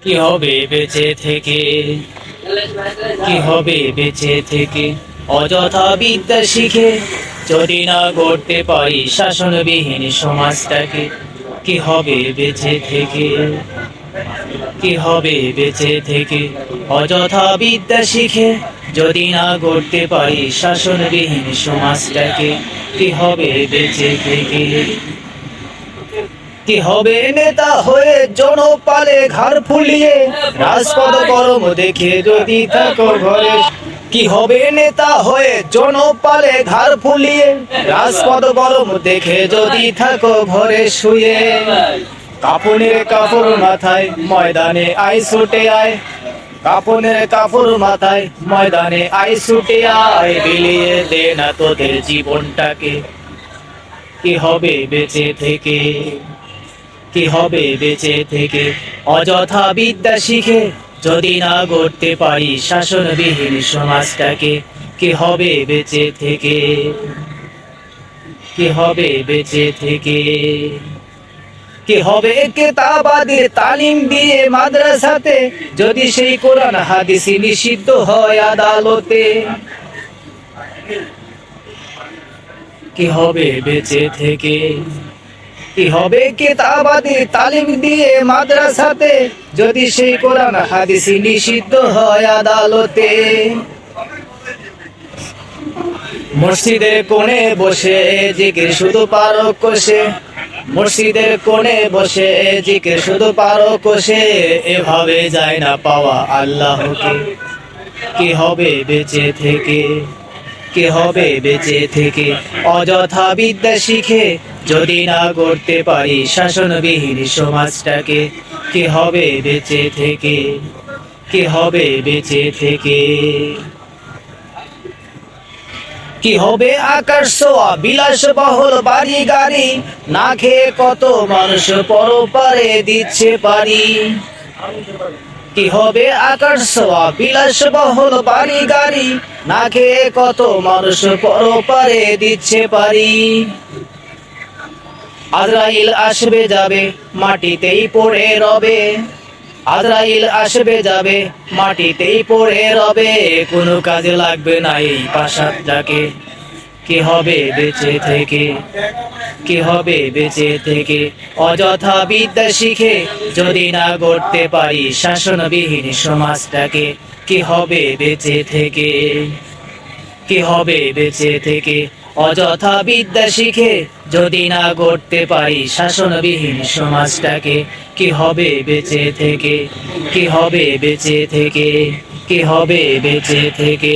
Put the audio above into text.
কি হবে বেঁচে থেকে, কি হবে বেঁচে থেকে অযথা বিদ্যা শিখে যদি না গড়তে পারি শাসনবিহীন সমাজটাকে। কি হবে বেঁচে থেকে, কি হবে বেঁচে থেকে অযথা বিদ্যা শিখে যদি না গড়তে পারি শাসনবিহীন সমাজটাকে। কি হবে বেঁচে থেকে, কি হবে নেতা হয়ে জনপালে ঘাড় ফুলিয়ে রাজপথ গরম দেখে যদি থাকো ঘরে। কি হবে নেতা হয়ে জনপালে ঘাড় ফুলিয়ে রাজপথ গরম দেখে যদি থাকো ঘরে শুয়ে। কাপড়ের কাপড় মাথায় ময়দানে আই ছুটে আয়, কাপড়ের কাপড় মাথায় ময়দানে আই ছুটে আয়, বিলিয়ে দে না তোদের জীবনটাকে। কি হবে বেঁচে থেকে, কি হবে বেঁচে থেকে অযথা বিদ্যা শিখে যদি না গড়তে পারি শাসনবিহীন সমাজটাকে। কি হবে বেঁচে থেকে, কি হবে বেঁচে থেকে, কি হবে কেতাবাদের তালিম দিয়ে মাদ্রাসাতে যদি সেই কোরআন হাদিস নিষিদ্ধ হয় আদালতে। কি হবে বেঁচে থেকে, কি হবে কেতাবাদের তালিম দিয়ে মাদ্রাসাতে যদি সেই কোরআন হাদিস নিষিদ্ধ হয় আদালতে। মসজিদের কোণে বসে জিকির শুধু পারো কষে, মসজিদের কোণে বসে জিকির শুধু পারো কষে, এভাবে যায় না পাওয়া আল্লাহকে। কি হবে বেঁচে থেকে, কি হবে বেঁচে থেকে অযথা বিদ্যা শিখে যদি না গড়তে পারি শাসনবিহীন সমাজটাকে। কি হবে বেঁচে থেকে, কি হবে বেঁচে থেকে, কি হবে আকাশ ছোঁয়া বিলাসবহুল বাড়ি গাড়ি, না খেয়ে কত মানুষ পরপারে দিচ্ছে পারি। কি হবে আকাশ ছোঁয়া বিলাসবহুল বাড়ি গাড়ি, না খেয়ে কত মানুষ পরপারে দিচ্ছে পারি। আজরাইল আসবে যাবে মাটিতেই পড়ে রবে, আজরাইল আসবে যাবে মাটিতেই পড়ে রবে, কোনো কাজে লাগবে না এই পাশাটাকে। কি হবে বেঁচে থেকে, কি হবে বেঁচে থেকে অযথা বিদ্যা শিখে যদি না গড়তে পারি শাসনবিহীন সমাজটাকে। কি হবে বেঁচে থেকে, কি হবে বেঁচে থেকে অযথা বিদ্যা শিখে যদি না গড়তে পারি শাসনবিহীন সমাজটাকে। কি হবে বেঁচে থেকে, কি হবে বেঁচে থেকে, কি হবে বেঁচে থেকে।